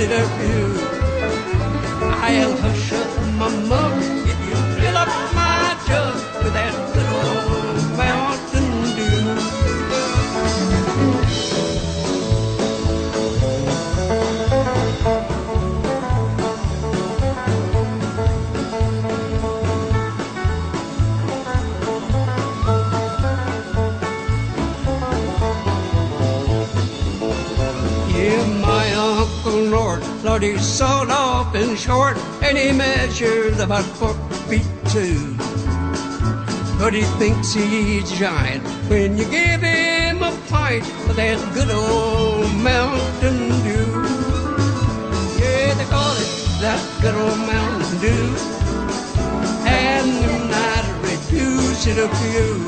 should have you. I'll hush up my mug if you fill up my jug with that good old Mountain Dew. Yeah, my Uncle Lord, he's sawed off and short, and he measures about 4 feet 2. But he thinks he's giant when you give him a pint of that good old Mountain Dew. Yeah, they call it that good old Mountain Dew, and not reduce it a few.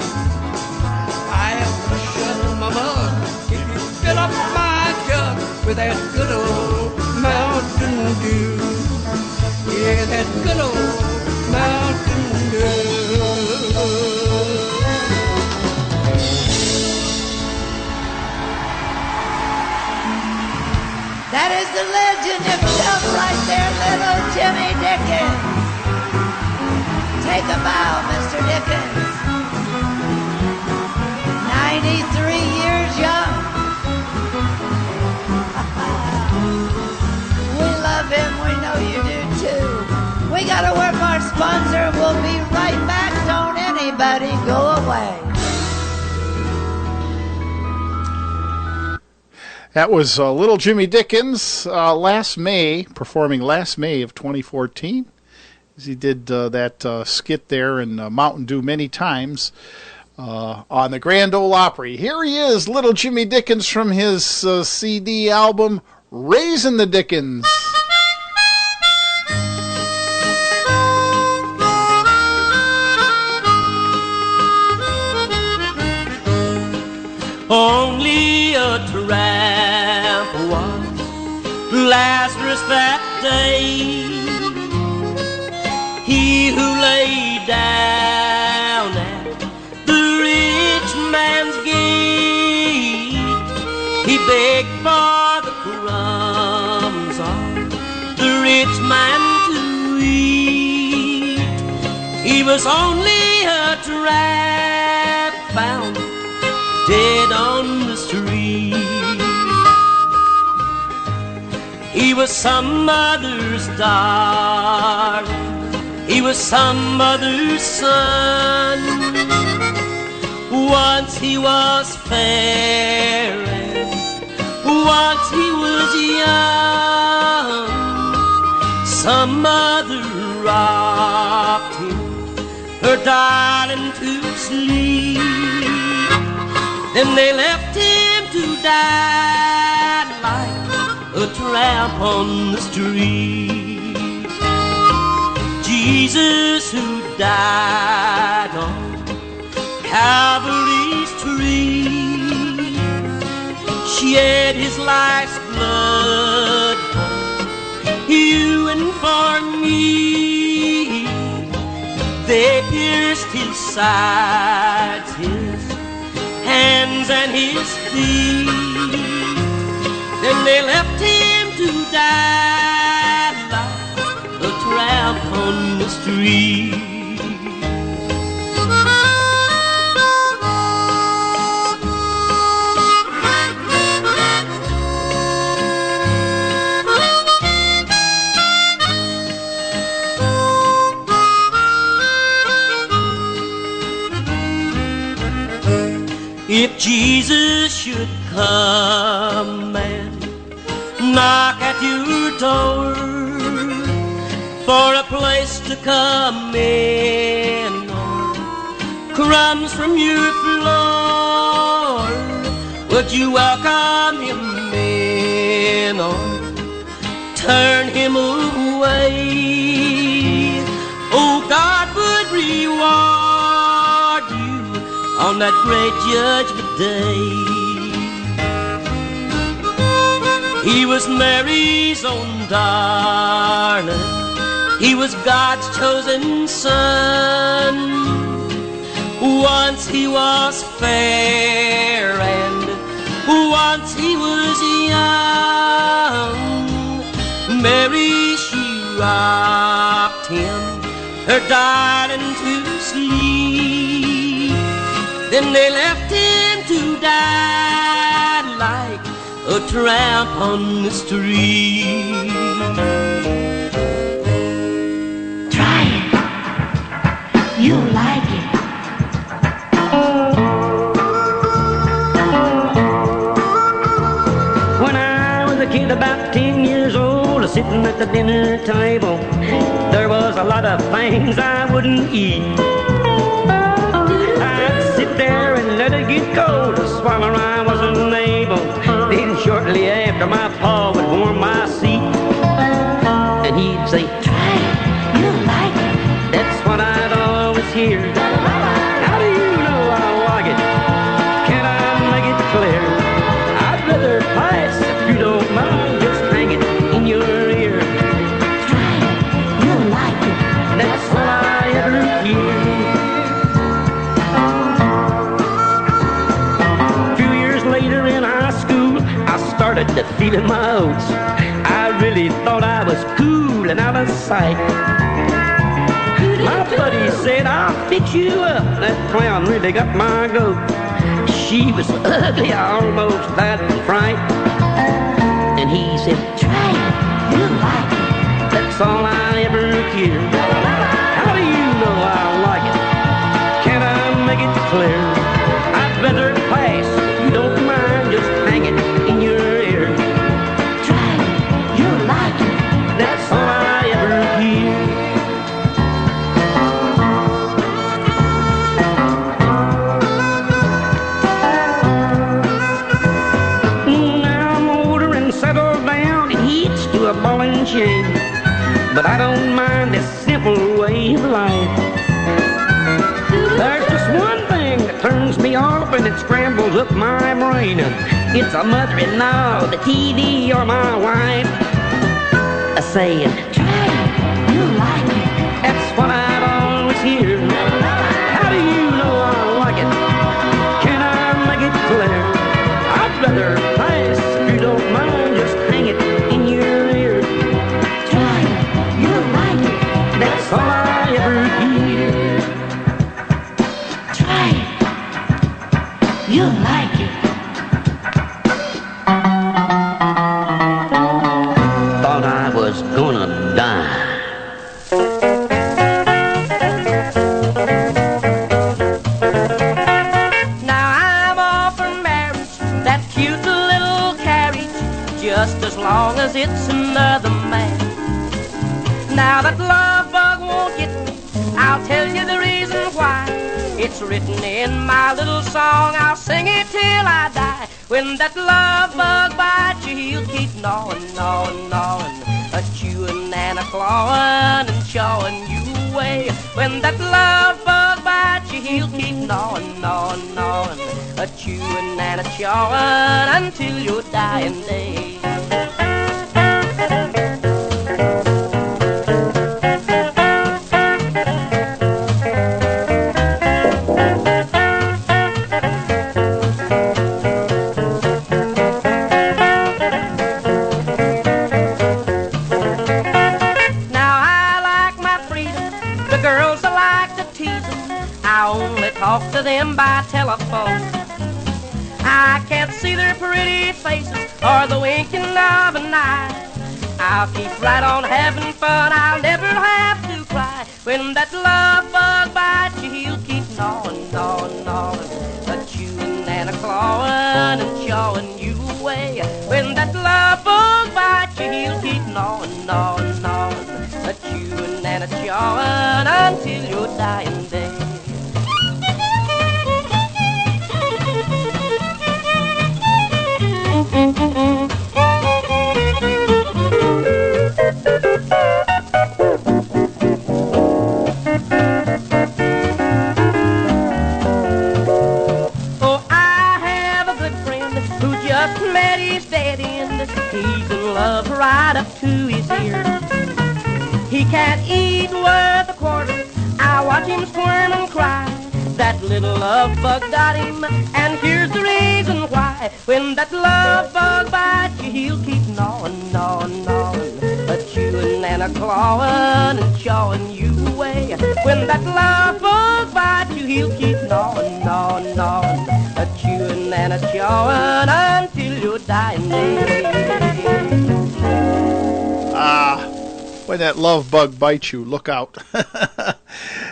I'll shut my mug if you fill up my jug with that good old Mountain Dew. Yeah, that good old Mountain Dew. That is the legend himself right there, Little Jimmy Dickens. Take a bow, Mr. Dickens. 93 years young. We love him, we know you do too. We gotta work our sponsor, we'll be right back, don't anybody go away. That was Little Jimmy Dickens performing last May of 2014. He did that skit there in Mountain Dew many times on the Grand Ole Opry. Here he is, Little Jimmy Dickens, from his CD album, Raisin' the Dickens. Only a tramp was Lazarus that day, he who lay down at the rich man's gate. He begged for the crumbs of the rich man to eat. He was only a tramp found dead on the street. He was some mother's darling, he was some mother's son. Once he was fair and once he was young. Some mother rocked him, her darling, to sleep. Then they left him to die like a tramp on the street. Jesus, who died on Calvary's tree, shed his life's blood for you and for me. They pierced his sides, his hands and his feet. Then they left him to die like a tramp on the street. If Jesus should come and knock at your door for a place to come in, or crumbs from your floor, would you welcome him in or turn him away? Oh, God would reward you on that great judgment day. He was Mary's own darling, he was God's chosen son. Once he was fair and once he was young. rocked him, her darling, to sleep. Then they left him to die like a tramp on the street. Try it. You'll like it. When I was a kid about 10 years old, sitting at the dinner table, there was a lot of things I wouldn't eat. I'd sit there and let it get cold, to swallow I wasn't able. Then shortly after, my pa would warm my seat, and he'd say, Try it. You'll like it. that's what I'd always hear. How do you know I like it? Can I make it clear? I'd rather pass if you don't mind, just hang it in your ear. Try it. You'll like it. That's all I ever hear. A few years later in high school, I started to feeling my oats. I really thought I was cool and out of sight. My buddy said, I'll fix you up. That clown really got my goat. She was ugly, I almost died from fright. And he said, Try it. You'll like it. that's all I ever hear. How do you know I like it? Can I make it clear? I'd rather pass if you don't mind, just hang it in your ear. Try it. You'll like it. That's all I ever hear. Now I'm older and settled down and hitched to a ball and chain, but I don't mind this simple way of life. There's just one thing that turns me off and it scrambles up my brain. It's a mother-in-law, the TV, or my wife saying, Try it. You'll like it. that's what I'd always hear. How do you know I like it? Can I make it clear? I'd rather pass if you don't mind, just hang it in your ear. Try it. You'll like it. That's all I ever hear. Try it. You'll like it. Thought I was gonna die. Now I'm off for marriage, that cute little carriage, just as long as it's another man. Now that love bug won't get me, I'll tell you the reason why. It's written in my little song, I'll sing it till I die. When that love bug bites you, he'll keep gnawing, gnawing, gnawing, a chewing and a clawing and chawing you away. When that love bug bites you, he'll keep gnawing, gnawing, gnawing, a chewing and a chawing until your dying day. Talk to them by telephone. I can't see their pretty faces or the winking of an eye. I'll keep right on having fun, I'll never have to cry. When that love bug bites you, he'll keep gnawing, gnawing, gnawing, a chewing and a clawing and chawing you away. When that love bug bites you, he'll keep gnawing, gnawing, gnawing, a chewing and a chawing until your dying day. Right up to his ear. He can't eat worth a quarter. I watch him squirm and cry. That little love bug got him, and here's the reason why. When that love bug bites you, he'll keep gnawing, gnawing, gnawing, a chewing and a clawing. chawing and chawing you away. When that love bug bites you, he'll keep gnawing, gnawing, gnawing, chewing and chawing until your dying day. When that love bug bites you, look out.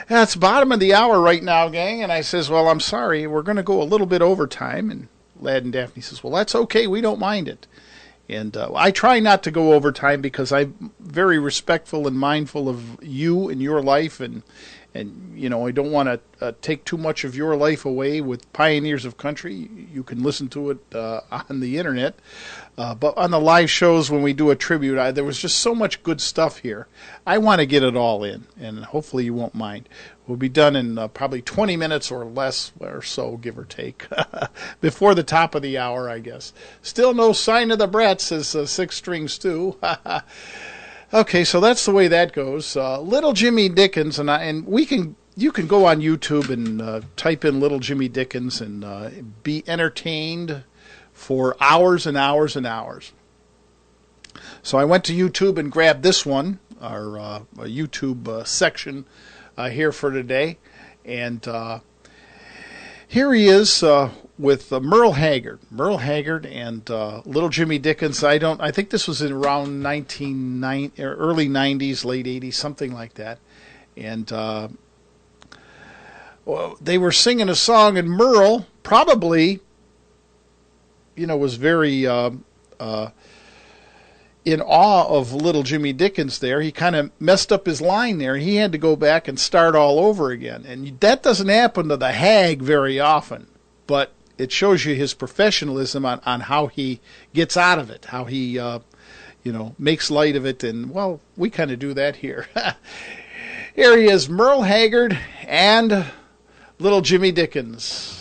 It's bottom of the hour right now, gang, and I says, well, I'm sorry, we're going to go a little bit overtime, and Lad and Daphne says, well, that's okay, we don't mind it. And I try not to go overtime because I'm very respectful and mindful of you and your life, and you know, I don't want to take too much of your life away with Pioneers of Country. You can listen to it on the internet. But on the live shows when we do a tribute, there was just so much good stuff here. I want to get it all in, and hopefully you won't mind. We'll be done in probably 20 minutes or less or so, give or take, before the top of the hour, I guess. Still no sign of the brat, says Six String Stew. Okay, so that's the way that goes. Little Jimmy Dickens, you can go on YouTube and type in Little Jimmy Dickens and be entertained for hours and hours and hours. So I went to YouTube and grabbed this one, our YouTube section here for today, and here he is with Merle Haggard. Merle Haggard and Little Jimmy Dickens. I think this was in around early 90s, late 80s, something like that. And they were singing a song, and Merle probably, was very in awe of Little Jimmy Dickens there. He kind of messed up his line there. He had to go back and start all over again. And that doesn't happen to the Hag very often, but it shows you his professionalism on how he gets out of it, how he, makes light of it. And, well, we kind of do that here. Here he is, Merle Haggard and Little Jimmy Dickens.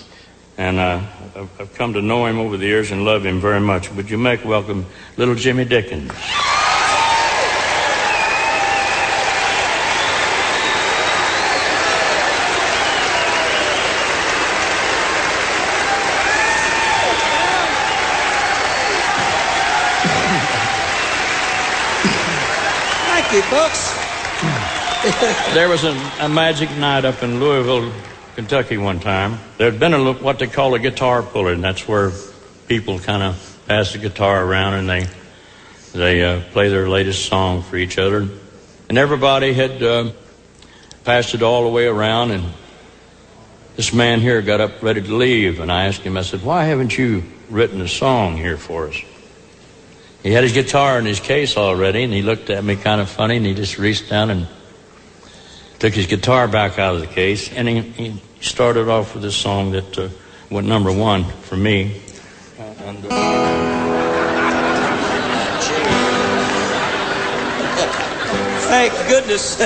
And I've come to know him over the years and love him very much. Would you make welcome Little Jimmy Dickens? Thank you, folks. There was a magic night up in Louisville, Kentucky one time. There'd been what they call a guitar puller, and that's where people kind of pass the guitar around and they play their latest song for each other. And everybody had passed it all the way around, and this man here got up ready to leave, and I asked him, I said, why haven't you written a song here for us? He had his guitar in his case already, and he looked at me kind of funny, and he just reached down and took his guitar back out of the case, and he started off with this song that went number one for me. Thank goodness.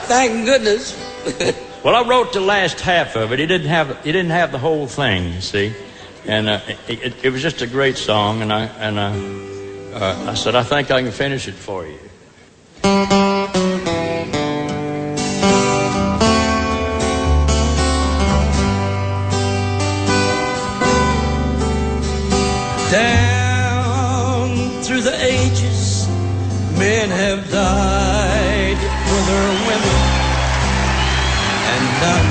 Thank goodness. Well, I wrote the last half of it. He didn't have the whole thing, you see, and it was just a great song. And I said, I think I can finish it for you. Down through the ages, men have died for their women, and done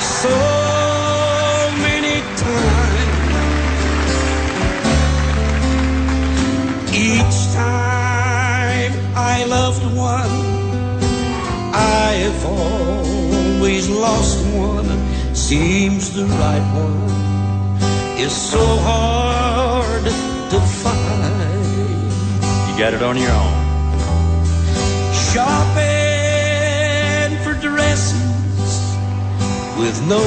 so many times. Each time I loved one, I have always lost one. Seems the right one is so hard to find. You got it on your own. Shopping for dresses with no